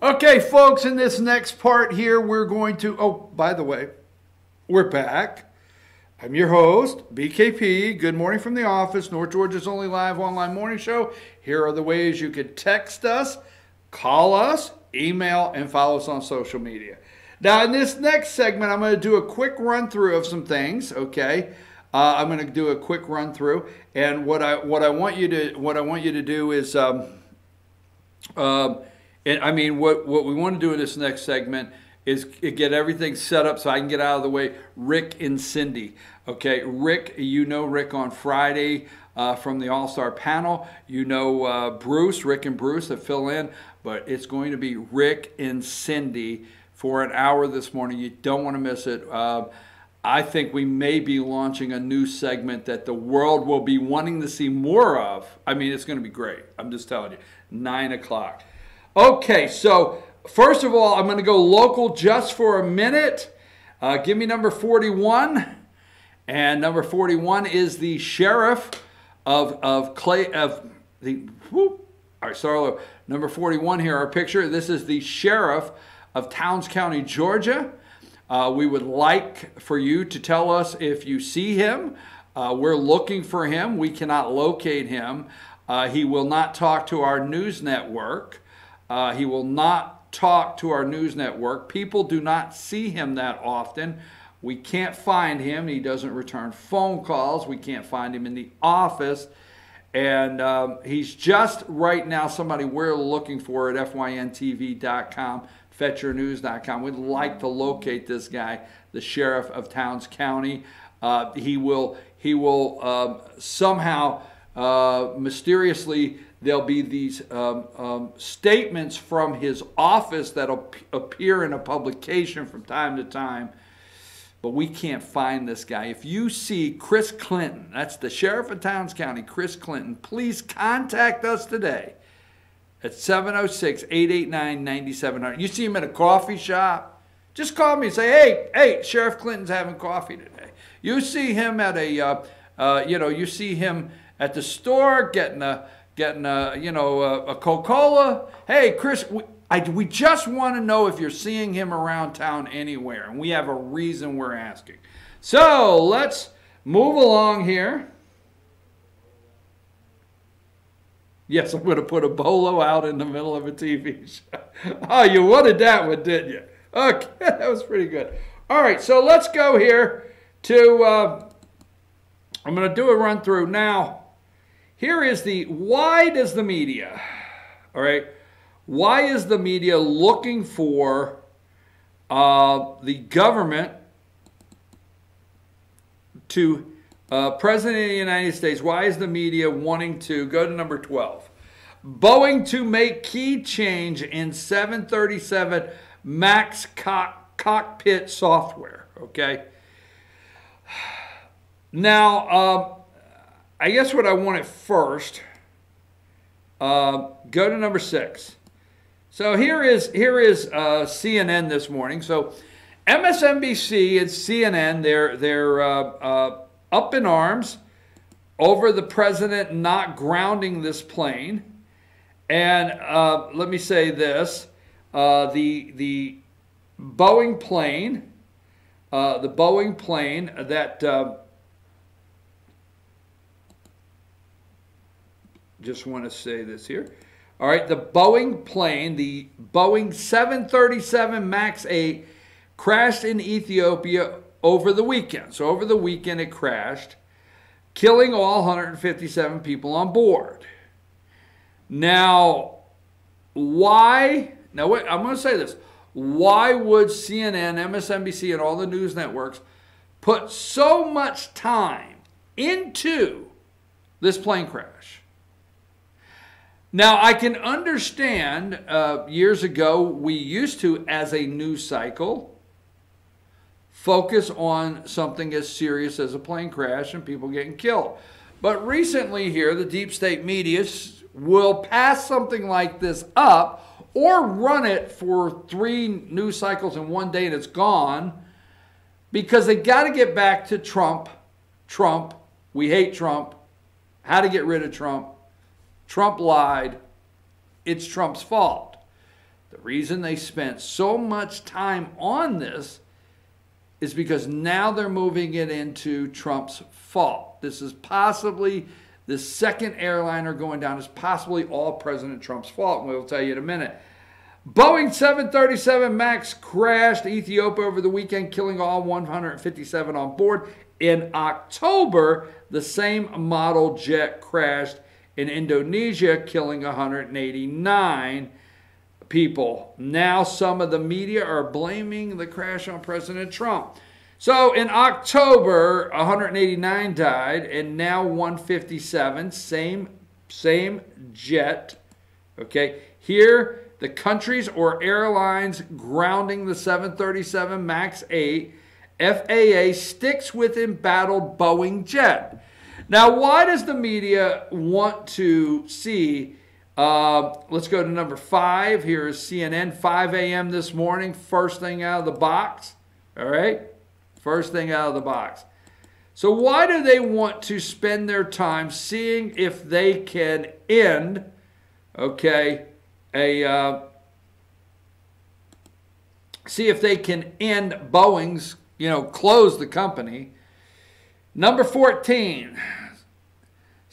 Okay, folks, in this next part here, we're going to, oh, by the way, we're back. I'm your host, BKP. Good morning from the office, North Georgia's only live online morning show. Here are the ways you could text us, call us, email, and follow us on social media. Now, in this next segment, I'm going to do a quick run through of some things, okay? I'm going to do a quick run through, and what I want you to do is what we want to do in this next segment is get everything set up so I can get out of the way. Rick and Cindy. Okay, Rick, you know Rick on Friday from the All-Star panel. You know Bruce, Rick and Bruce that fill in, but it's going to be Rick and Cindy for an hour this morning. You don't want to miss it. I think we may be launching a new segment that the world will be wanting to see more of. I mean, it's going to be great. I'm just telling you. 9 o'clock. Okay, so first of all, I'm going to go local just for a minute. Give me number 41. And number 41 is the sheriff of Clay, of the, whoop. All right, sorry. Number 41 here, our picture. This is the sheriff of Towns County, Georgia. We would like for you to tell us if you see him. We're looking for him. We cannot locate him. He will not talk to our news network. He will not talk to our news network. People do not see him that often. We can't find him. He doesn't return phone calls. We can't find him in the office. And he's just right now somebody we're looking for at FYNTV.com, FetchYourNews.com. We'd like to locate this guy, the sheriff of Towns County. He will somehow, mysteriously, there'll be these statements from his office that'll appear in a publication from time to time. But we can't find this guy. If you see Chris Clinton, that's the sheriff of Towns County, Chris Clinton, please contact us today at 706-889-9700. You see him at a coffee shop, just call me and say, hey, Sheriff Clinton's having coffee today. You see him at a, you see him at the store getting a Coca-Cola. Hey, Chris, we just want to know if you're seeing him around town anywhere, and we have a reason we're asking. So let's move along here. Yes, I'm going to put a bolo out in the middle of a TV show. Oh, you wanted that one, didn't you? Okay, that was pretty good. All right, so let's go here to, I'm going to do a run through. Now, here is the, why does the media, all right, why is the media looking for the government to, President of the United States, why is the media wanting to, go to number 12, Boeing to make key change in 737 MAX cockpit software, okay? Now, I guess what I want at first, go to number 6. So here is CNN this morning. So MSNBC and CNN, they're up in arms over the president not grounding this plane. And let me say this: the Boeing plane, that just want to say this here. All right, the Boeing plane, the Boeing 737 MAX 8, crashed in Ethiopia over the weekend. So over the weekend it crashed, killing all 157 people on board. Now, why? Now, wait, I'm going to say this. Why would CNN, MSNBC, and all the news networks put so much time into this plane crash? Now, I can understand years ago we used to, as a news cycle, focus on something as serious as a plane crash and people getting killed. But recently here, the deep state media will pass something like this up or run it for 3 news cycles in one day and it's gone because they got to get back to Trump. Trump, we hate Trump, how to get rid of Trump. Trump lied. It's Trump's fault. The reason they spent so much time on this is because now they're moving it into Trump's fault. This is possibly the second airliner going down. Is possibly all President Trump's fault, and we'll tell you in a minute. Boeing 737 MAX crashed Ethiopia over the weekend, killing all 157 on board. In October, the same model jet crashed in Indonesia, killing 189 people. Now some of the media are blaming the crash on President Trump. So in October, 189 died, and now 157, same jet. Okay, here the countries or airlines grounding the 737 MAX 8, FAA sticks with embattled Boeing jet. Now, why does the media want to see? Let's go to number 5. Here is CNN, 5 a.m. this morning, first thing out of the box. All right, first thing out of the box. So why do they want to spend their time seeing if they can end, okay, see if they can end Boeing's, close the company? Number 14.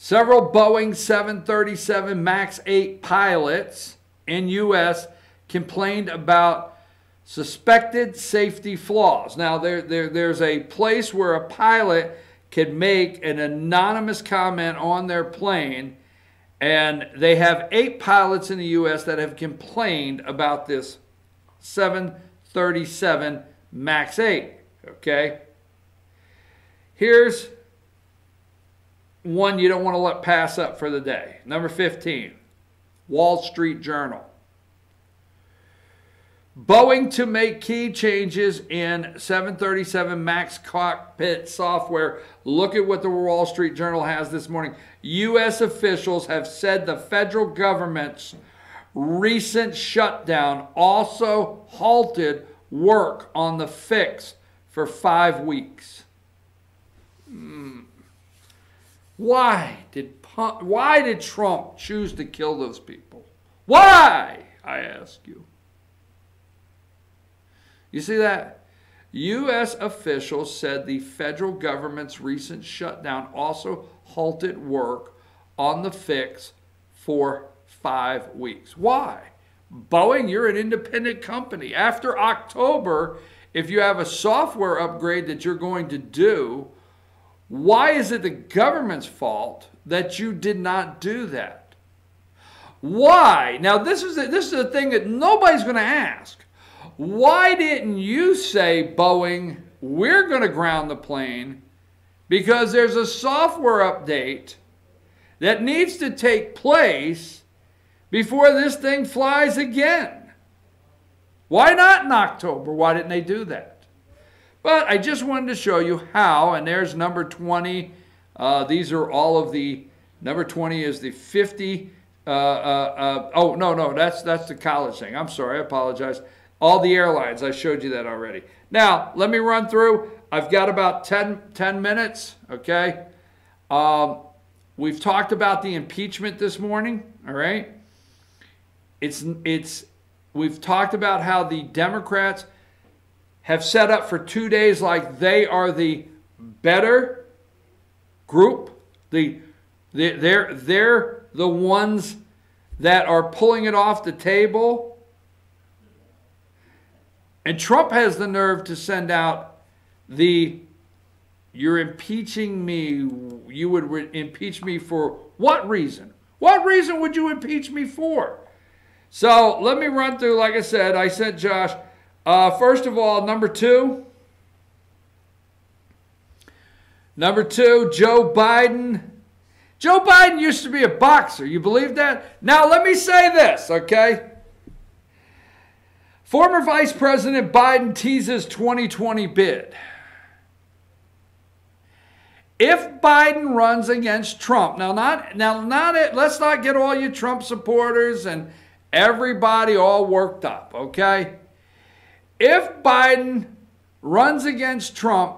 Several Boeing 737 MAX 8 pilots in U.S. complained about suspected safety flaws. Now, there's a place where a pilot can make an anonymous comment on their plane, and they have 8 pilots in the U.S. that have complained about this 737 MAX 8. Okay? Here's one you don't want to let pass up for the day. Number 15, Wall Street Journal. Boeing to make key changes in 737 MAX cockpit software. Look at what the Wall Street Journal has this morning. U.S. officials have said the federal government's recent shutdown also halted work on the fix for 5 weeks. Why did Trump choose to kill those people? Why, I ask you? You see that? U.S. officials said the federal government's recent shutdown also halted work on the fix for 5 weeks. Why? Boeing, you're an independent company. After October, if you have a software upgrade that you're going to do, why is it the government's fault that you did not do that? Why? Now, this is a thing that nobody's going to ask. Why didn't you say, Boeing, we're going to ground the plane because there's a software update that needs to take place before this thing flies again? Why not in October? Why didn't they do that? But I just wanted to show you how, and there's number 20. These are all of the, number 20 is the 50. Oh, no, that's the college thing. I'm sorry, I apologize. All the airlines, I showed you that already. Now, let me run through. I've got about 10 minutes, okay? We've talked about the impeachment this morning, all right? We've talked about how the Democrats have set up for 2 days like they are the better group. They're the ones that are pulling it off the table. And Trump has the nerve to send out you're impeaching me. You would impeach me for what reason? What reason would you impeach me for? So let me run through, like I said, I sent Josh. First of all, number 2. Number 2, Joe Biden. Joe Biden used to be a boxer. You believe that? Now, let me say this, okay? Former Vice President Biden teases 2020 bid. If Biden runs against Trump, let's not get all you Trump supporters and everybody all worked up, okay? If Biden runs against Trump,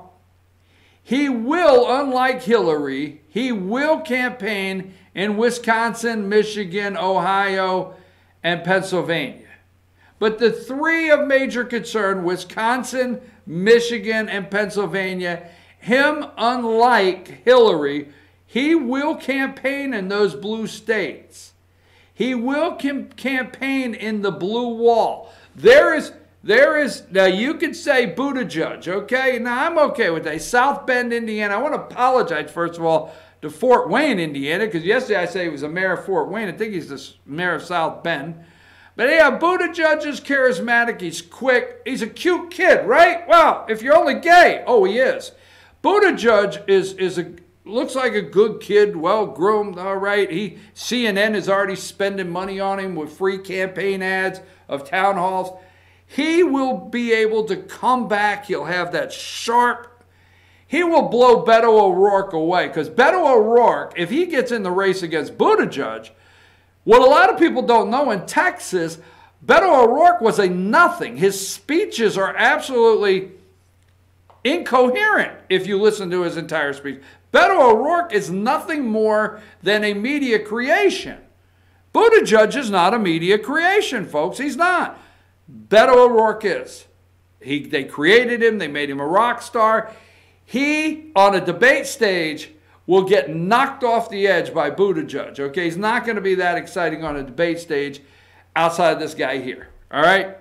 he will, unlike Hillary, he will campaign in Wisconsin, Michigan, Ohio, and Pennsylvania. But the three of major concern, Wisconsin, Michigan, and Pennsylvania, him, unlike Hillary, he will campaign in those blue states. He will campaign in the blue wall. There is, now you could say Buttigieg, okay? Now I'm okay with that. South Bend, Indiana. I want to apologize, first of all, to Fort Wayne, Indiana, because yesterday I said he was the mayor of Fort Wayne. I think he's the mayor of South Bend. But yeah, Buttigieg is charismatic. He's quick. He's a cute kid, right? Well, if you're only gay, oh, he is. Buttigieg looks like a good kid, well-groomed, all right. CNN is already spending money on him with free campaign ads of town halls. He will be able to come back. He'll have that sharp, he will blow Beto O'Rourke away. Because Beto O'Rourke, if he gets in the race against Buttigieg, what a lot of people don't know, in Texas, Beto O'Rourke was a nothing. His speeches are absolutely incoherent if you listen to his entire speech. Beto O'Rourke is nothing more than a media creation. Buttigieg is not a media creation, folks. He's not. Beto O'Rourke is. They created him. They made him a rock star. He, on a debate stage, will get knocked off the edge by Buttigieg. Okay, he's not going to be that exciting on a debate stage outside of this guy here. All right?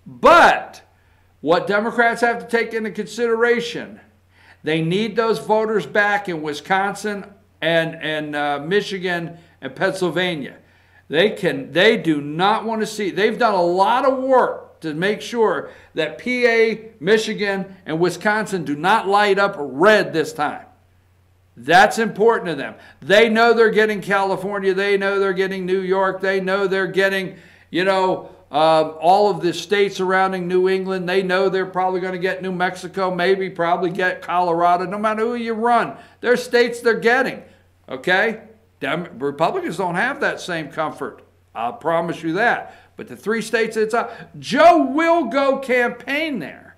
But what Democrats have to take into consideration, they need those voters back in Wisconsin and Michigan and Pennsylvania. They do not want to see. They've done a lot of work to make sure that PA, Michigan, and Wisconsin do not light up red this time. That's important to them. They know they're getting California. They know they're getting New York. They know they're getting, all of the states surrounding New England. They know they're probably going to get New Mexico, maybe probably get Colorado. No matter who you run, there's states they're getting, okay? Republicans don't have that same comfort. I'll promise you that. But the three states it's out, Joe will go campaign there.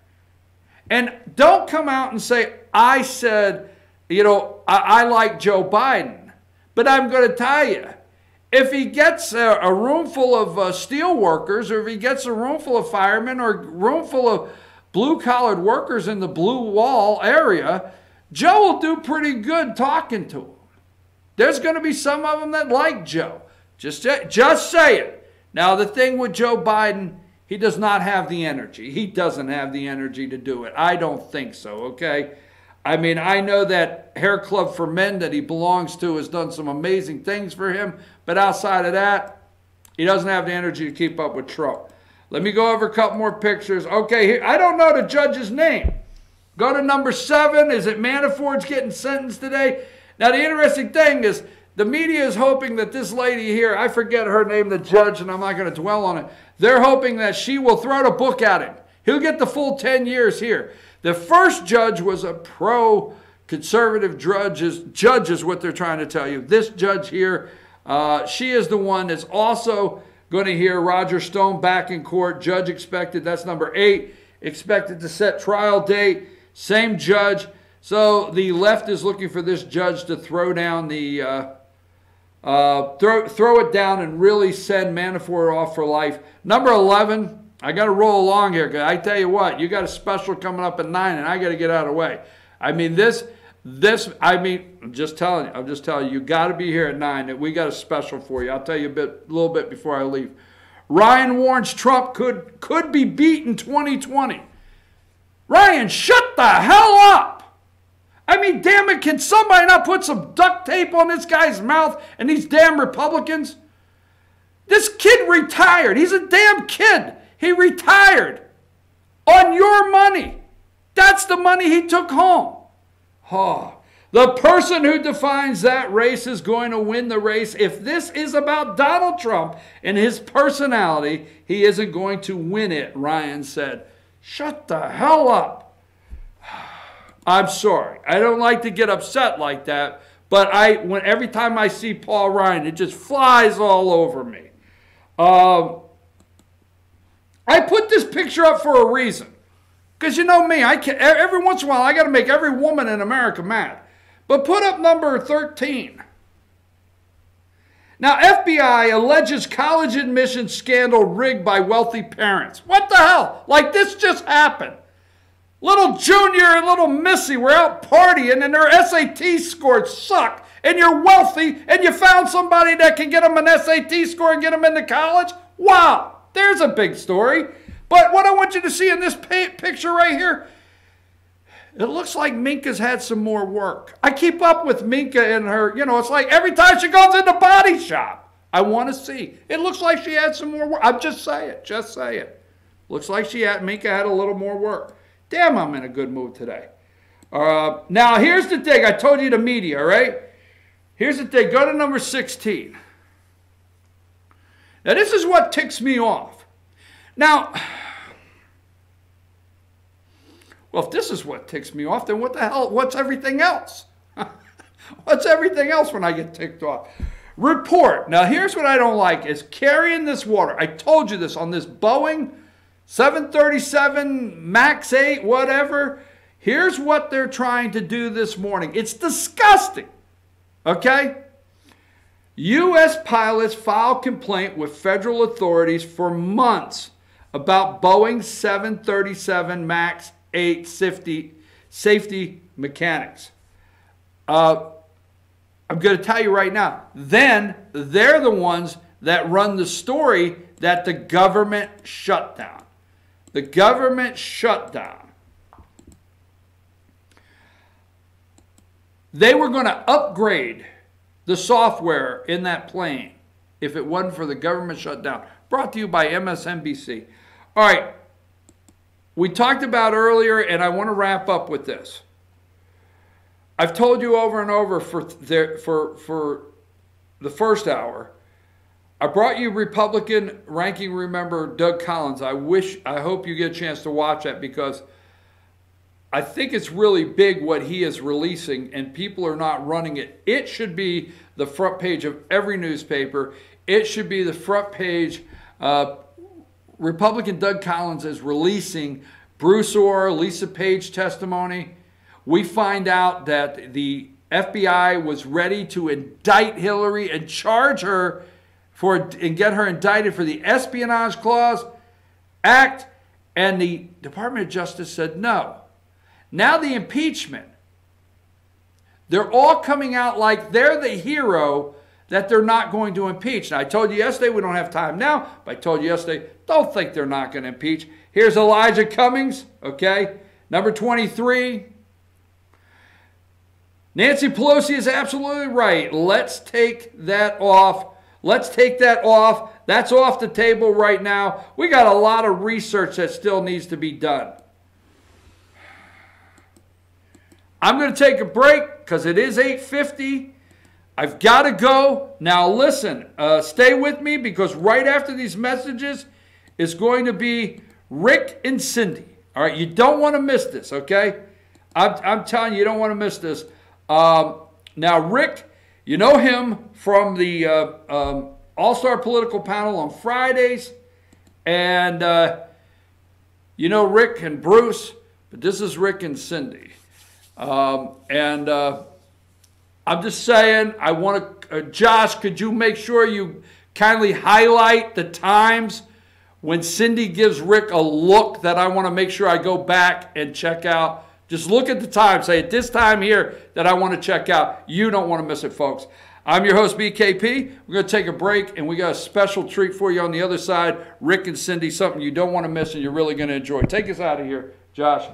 And don't come out and say, I said, I like Joe Biden. But I'm going to tell you, if he gets a room full of steel workers, or if he gets a room full of firemen, or a room full of blue-collared workers in the blue wall area, Joe will do pretty good talking to them. There's going to be some of them that like Joe. Just say it. Now, the thing with Joe Biden, he does not have the energy. He doesn't have the energy to do it. I don't think so, okay? I mean, I know that Hair Club for Men that he belongs to has done some amazing things for him, but outside of that, he doesn't have the energy to keep up with Trump. Let me go over a couple more pictures. Okay, here, I don't know the judge's name. Go to number 7. Is it Manafort's getting sentenced today? Now, the interesting thing is the media is hoping that this lady here, I forget her name, the judge, and I'm not going to dwell on it. They're hoping that she will throw the book at him. He'll get the full 10 years here. The first judge was a pro-conservative judge is what they're trying to tell you. This judge here, she is the one that's also going to hear Roger Stone back in court. Judge expected, that's number 8, expected to set trial date. Same judge. So the left is looking for this judge to throw down the, throw it down and really send Manafort off for life. Number 11. I got to roll along here, because I tell you what, you got a special coming up at 9, and I got to get out of the way. I mean, I'm just telling you, you got to be here at 9. We got a special for you. I'll tell you a little bit before I leave. Ryan warns Trump could be beat in 2020. Ryan, shut the hell up! I mean, damn it, can somebody not put some duct tape on this guy's mouth and these damn Republicans? This kid retired. He's a damn kid. He retired on your money. That's the money he took home. Oh, the person who defines that race is going to win the race. If this is about Donald Trump and his personality, he isn't going to win it, Ryan said. Shut the hell up. I'm sorry. I don't like to get upset like that, but every time I see Paul Ryan, it just flies all over me. I put this picture up for a reason. Because you know me, every once in a while I got to make every woman in America mad. But put up number 13. Now, FBI alleges college admission scandal rigged by wealthy parents. What the hell? Like this just happened. Little Junior and little Missy were out partying and their SAT scores suck. And you're wealthy and you found somebody that can get them an SAT score and get them into college? Wow, there's a big story. But what I want you to see in this picture right here, it looks like Minka's had some more work. I keep up with Minka and her, you know, it's like every time she goes in the body shop, I want to see. It looks like she had some more work. I'm just saying, just saying. Looks like Minka had a little more work. Damn, I'm in a good mood today. Now, here's the thing. I told you the media, right? Here's the thing. Go to number 16. Now, this is what ticks me off. Now, well, if this is what ticks me off, then what the hell? What's everything else? What's everything else when I get ticked off? Report. Now, here's what I don't like is carrying this water. I told you this on this Boeing 737 MAX 8, whatever. Here's what they're trying to do this morning. It's disgusting. Okay? U.S. pilots filed complaint with federal authorities for months about Boeing 737 MAX 8 safety mechanics. I'm going to tell you right now, then they're the ones that run the story that the government shut down. The government shut down. They were going to upgrade the software in that plane if it wasn't for the government shutdown. Brought to you by MSNBC. All right. We talked about earlier, and I want to wrap up with this. I've told you over and over for the first hour, I brought you Republican ranking member Doug Collins. I hope you get a chance to watch that because I think it's really big what he is releasing and people are not running it. It should be the front page of every newspaper. It should be the front page. Republican Doug Collins is releasing Bruce Orr, Lisa Page testimony. We find out that the FBI was ready to indict Hillary and charge her and get her indicted for the Espionage Clause Act, and the Department of Justice said no. Now the impeachment, they're all coming out like they're the hero that they're not going to impeach. Now, I told you yesterday, we don't have time now, but I told you yesterday, don't think they're not going to impeach. Here's Elijah Cummings, okay? Number 23. Nancy Pelosi is absolutely right. Let's take that off. Let's take that off. That's off the table right now. We got a lot of research that still needs to be done. I'm going to take a break because it is 8:50. I've got to go. Now listen, stay with me because right after these messages is going to be Rick and Cindy. All right, you don't want to miss this, okay? I'm telling you, you don't want to miss this. Now, Rick, you know him from the All-Star Political Panel on Fridays. And you know Rick and Bruce, but this is Rick and Cindy. I'm just saying, I want to, Josh, could you make sure you kindly highlight the times when Cindy gives Rick a look that I want to make sure I go back and check out? Just look at the time. Say at this time here that I want to check out. You don't want to miss it, folks. I'm your host, BKP. We're going to take a break, and we got a special treat for you on the other side. Rick and Cindy, something you don't want to miss and you're really going to enjoy. Take us out of here, Josh.